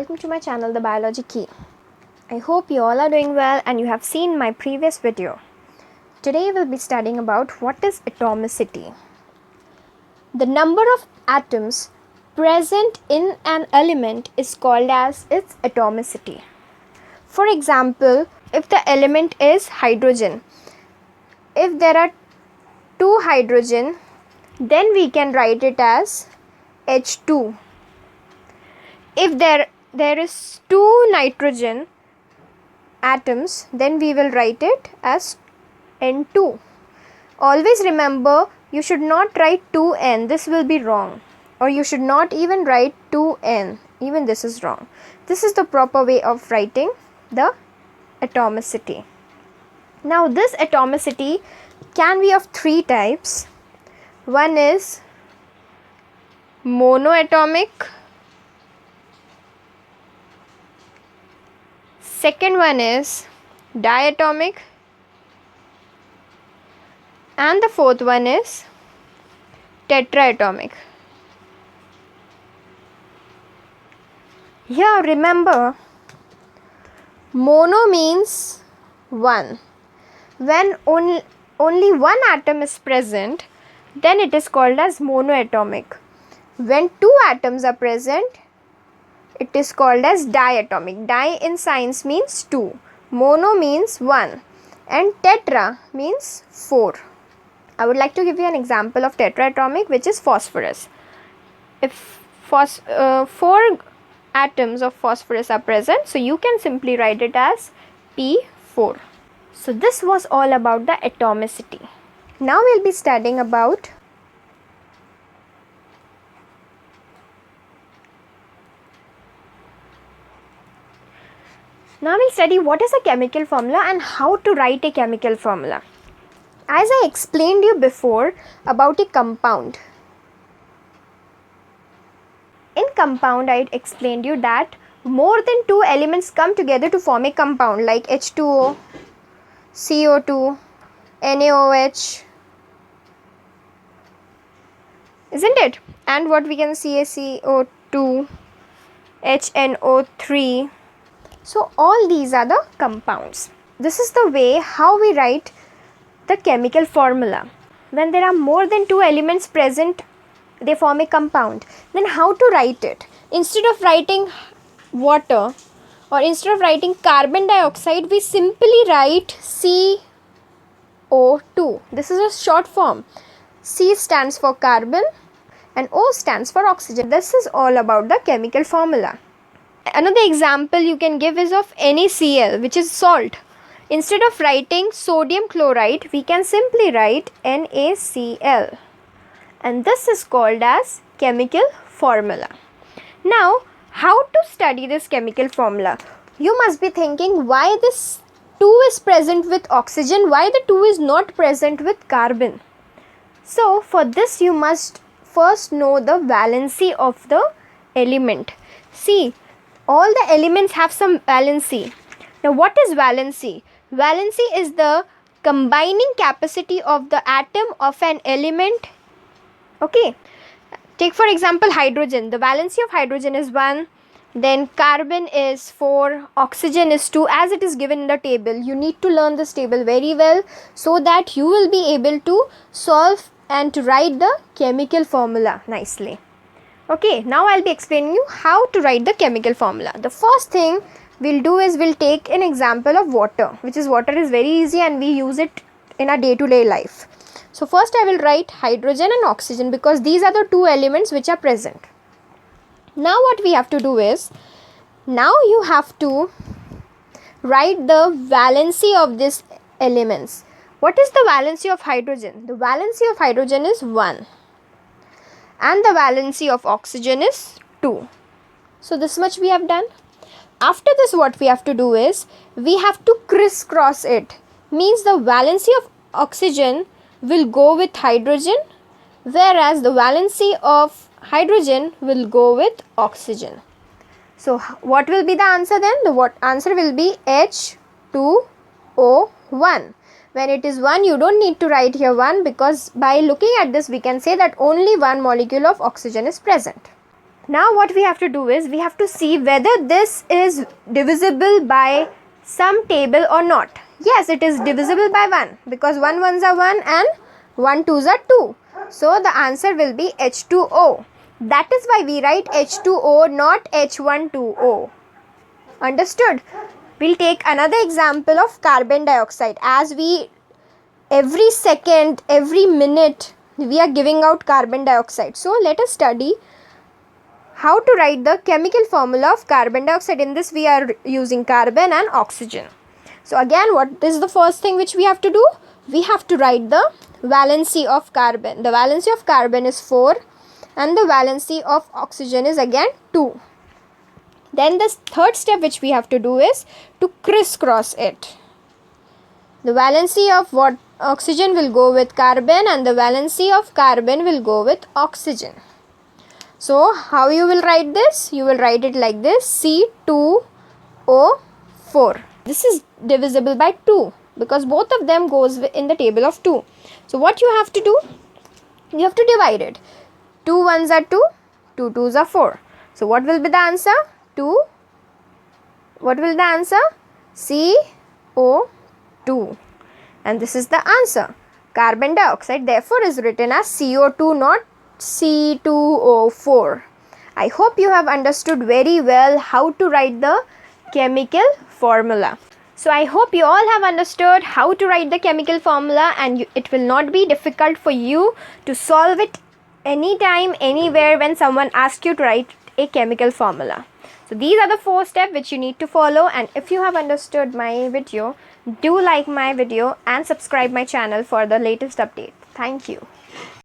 welcome to my channel The Biology Key. I hope you all are doing well and you have seen my previous video. Today we'll be studying about what is atomicity. The number of atoms present in an element is called as its atomicity. For example, if the element is hydrogen, if there are two hydrogen, then we can write it as H2. If there is two nitrogen atoms, then we will write it as N2. Always remember, you should not write 2N, this will be wrong. Or you should not even write 2N, even this is wrong. This is the proper way of writing the atomicity. Now this atomicity can be of three types. One is monoatomic, second one is diatomic, and the fourth one is tetraatomic. Here remember, mono means one. When only one atom is present, then it is called as monoatomic. When two atoms are present, it is called as diatomic. Di in science means two, mono means one, and tetra means four. I would like to give you an example of tetraatomic, which is phosphorus. If four atoms of phosphorus are present, so you can simply write it as P4. So this was all about the atomicity. Now we'll be studying about what is a chemical formula and how to write a chemical formula. As I explained you before about a compound. In compound, I explained you that more than two elements come together to form a compound like H2O, CO2, NaOH, isn't it? And what we can see is CO2, HNO3. So all these are the compounds. This is the way how we write the chemical formula. When there are more than two elements present, they form a compound. Then how to write it? Instead of writing water or instead of writing carbon dioxide, we simply write CO2. This is a short form. C stands for carbon and O stands for oxygen. This is all about the chemical formula. Another example you can give is of NaCl, which is salt. Instead of writing sodium chloride, we can simply write NaCl. And this is called as chemical formula. Now, how to study this chemical formula? You must be thinking why this 2 is present with oxygen, why the 2 is not present with carbon. So, for this you must first know the valency of the element. See, all the elements have some valency. Now, what is valency? Valency is the combining capacity of the atom of an element. Okay. Take for example hydrogen. The valency of hydrogen is 1. Then carbon is 4. Oxygen is 2, as it is given in the table. You need to learn this table very well so that you will be able to solve and to write the chemical formula nicely. Okay, now I'll be explaining you how to write the chemical formula. The first thing we'll do is we'll take an example of water, which is water is very easy and we use it in our day-to-day life. So first I will write hydrogen and oxygen because these are the two elements which are present. Now what we have to do is, now you have to write the valency of these elements. What is the valency of hydrogen? The valency of hydrogen is 1. And the valency of oxygen is 2. So this much we have done. After this what we have to do is, we have to crisscross it. Means the valency of oxygen will go with hydrogen, whereas the valency of hydrogen will go with oxygen. So what will be the answer then? The answer will be H2O1. When it is 1, you don't need to write here 1 because by looking at this we can say that only one molecule of oxygen is present. Now what we have to do is we have to see whether this is divisible by some table or not. Yes, it is divisible by 1 because 1 ones are 1 and 1 twos are 2. So the answer will be H2O. That is why we write H2O, not H12O. Understood? We'll take another example of carbon dioxide. As we every second, every minute, we are giving out carbon dioxide. So let us study how to write the chemical formula of carbon dioxide. In this we are using carbon and oxygen. So again, what is the first thing which we have to do? We have to write the valency of carbon. The valency of carbon is 4 and the valency of oxygen is again 2. Then the third step which we have to do is to crisscross it. The valency of what oxygen will go with carbon and the valency of carbon will go with oxygen. So how you will write this? You will write it like this: C2O4. This is divisible by 2 because both of them goes in the table of 2. So what you have to do? You have to divide it. 2 ones are 2, 2 twos are 4. So what will be the answer? 2. What will the answer? CO2. And this is the answer. Carbon dioxide therefore is written as CO2, not C2O4. I hope you have understood very well how to write the chemical formula. So I hope you all have understood how to write the chemical formula, and it will not be difficult for you to solve it anytime, anywhere when someone asks you to write a chemical formula. So these are the 4 steps which you need to follow, and if you have understood my video, do like my video and subscribe my channel for the latest update. Thank you.